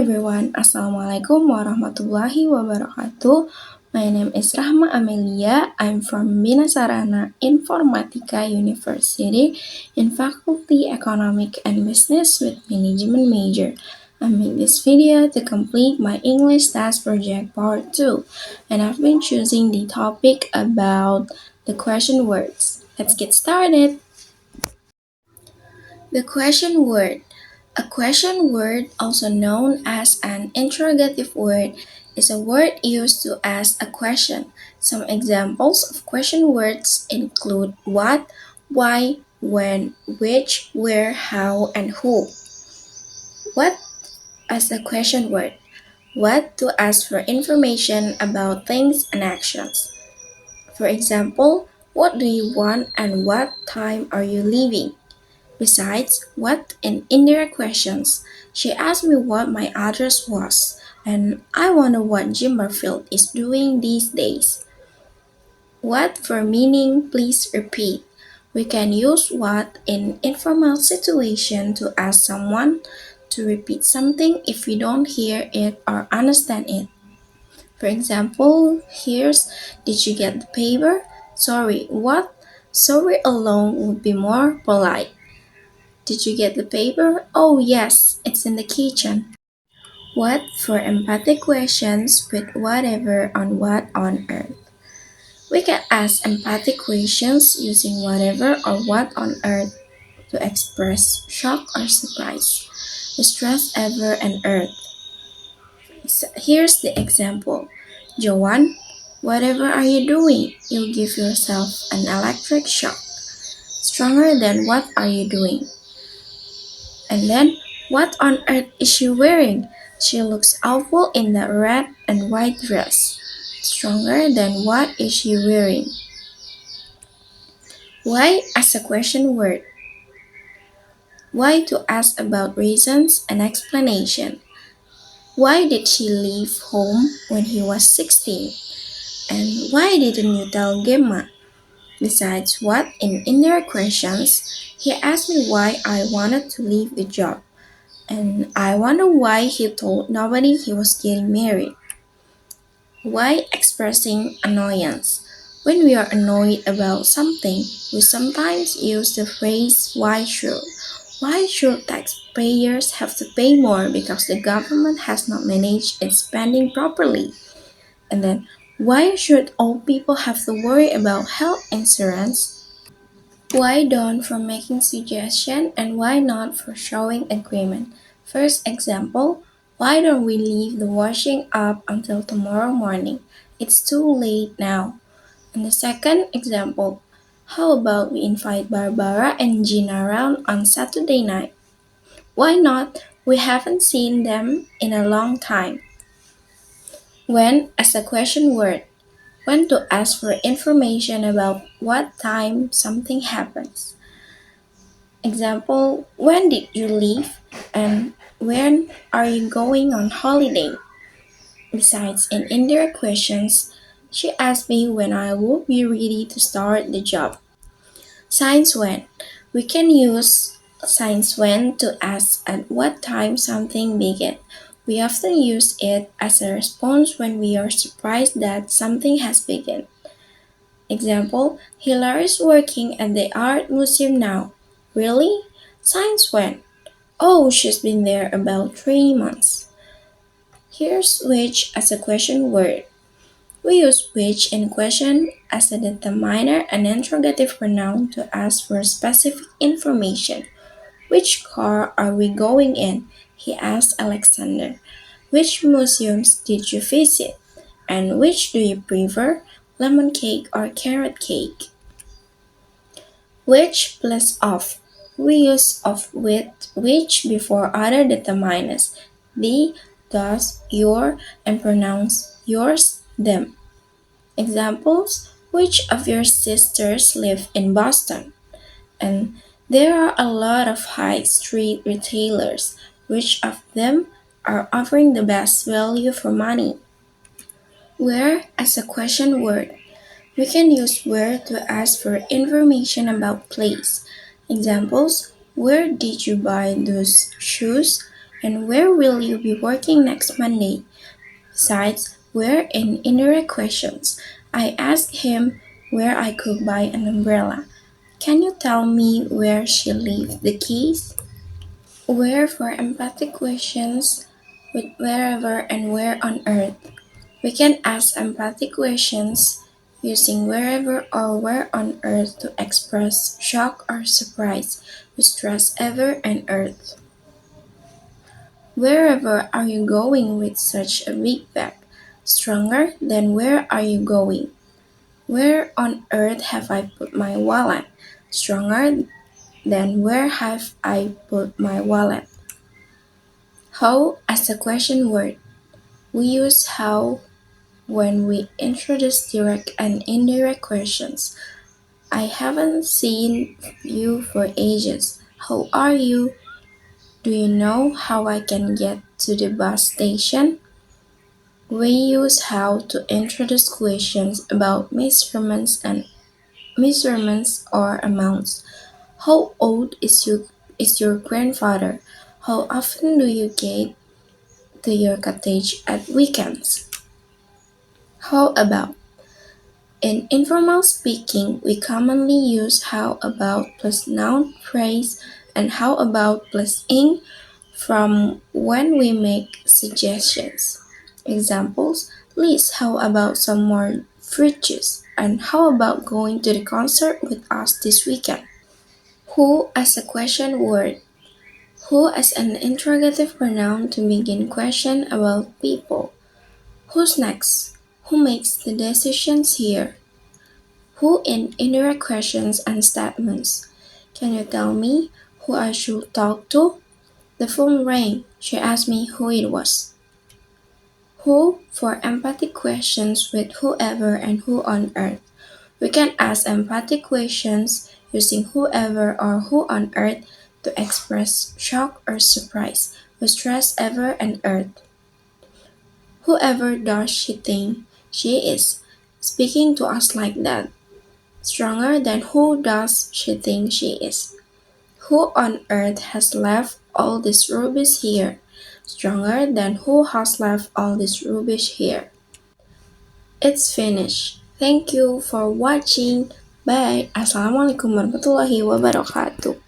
everyone, Assalamualaikum warahmatullahi wabarakatuh. My name is Rahma Amelia. I'm from Bina Sarana, Informatika University in Faculty Economic and Business with Management major. I made this video to complete my English task project part 2, and I've been choosing the topic about the question words. Let's get started. The question word. A question word, also known as an interrogative word, is a word used to ask a question. Some examples of question words include what, why, when, which, where, how, and who. What as a question word? What to ask for information about things and actions. For example, what do you want and what time are you leaving? Besides, what and indirect questions. She asked me what my address was, and I wonder what Jim Barfield is doing these days. What for meaning, please repeat. We can use what in informal situation to ask someone to repeat something if we don't hear it or understand it. For example, here's did you get the paper? Sorry, what? Sorry alone would be more polite. Did you get the paper? Oh, yes, it's in the kitchen. What for empathic questions with whatever on what on earth. We can ask empathic questions using whatever or what on earth to express shock or surprise. Distress ever and earth. Here's the example. Joanne, whatever are you doing? You'll give yourself an electric shock. Stronger than what are you doing? And then, what on earth is she wearing? She looks awful in that red and white dress. Stronger than what is she wearing? Why as a question word? Why to ask about reasons and explanation. Why did she leave home when he was 16? And why didn't you tell Gemma? Besides what in indirect questions, he asked me why I wanted to leave the job. And I wonder why he told nobody he was getting married. Why expressing annoyance? When we are annoyed about something, we sometimes use the phrase why should? Why should taxpayers have to pay more because the government has not managed its spending properly? And then, why should old people have to worry about health insurance? Why don't for making suggestion and why not for showing agreement? First example, why don't we leave the washing up until tomorrow morning? It's too late now. And the second example, how about we invite Barbara and Gina around on Saturday night? Why not? We haven't seen them in a long time. When as a question word, when to ask for information about what time something happens. Example, when did you leave and when are you going on holiday? Besides, in indirect questions, she asked me when I will be ready to start the job. Since when? We can use since when to ask at what time something began. We often use it as a response when we are surprised that something has begun. Example, Hilary is working at the art museum now. Really? Since when? Oh, she's been there about 3 months. Here's which as a question word. We use which in question as a determiner and interrogative pronoun to ask for specific information. Which car are we going in? He asked Alexander. Which museums did you visit? And which do you prefer, lemon cake or carrot cake? Which plus of. We use of with which before other determiners. The, does, your, and pronouns yours, them. Examples, which of your sisters live in Boston? And there are a lot of high street retailers. Which of them are offering the best value for money? Where as a question word. We can use where to ask for information about place. Examples, where did you buy those shoes? And where will you be working next Monday? Besides, where in indirect questions. I asked him where I could buy an umbrella. Can you tell me where she left the keys? Where for empathic questions with wherever and where on earth. We can ask empathic questions using wherever or where on earth to express shock or surprise with stress ever and earth. Wherever are you going with such a big bag? Stronger than where are you going? Where on earth have I put my wallet? Stronger than where have I put my wallet? How as a question word. We use how when we introduce direct and indirect questions. I haven't seen you for ages. How are you? Do you know how I can get to the bus station? We use how to introduce questions about measurements or amounts. How old is your grandfather? How often do you get to your cottage at weekends? How about? In informal speaking, we commonly use how about plus noun phrase and how about plus ing from when we make suggestions. Examples: Liz, how about some more fruit juice? And how about going to the concert with us this weekend? Who as a question word. Who as an interrogative pronoun to begin question about people. Who's next? Who makes the decisions here? Who in indirect questions and statements. Can you tell me who I should talk to? The phone rang. She asked me who it was. Who for empathic questions with whoever and who on earth. We can ask empathic questions using whoever or who on earth to express shock or surprise with stress ever and earth. Whoever does she think she is speaking to us like that? Stronger than who does she think she is? Who on earth has left all this rubbish here? Stronger than who has left all this rubbish here? It's finished. Thank you for watching. Bye. Assalamualaikum warahmatullahi wabarakatuh.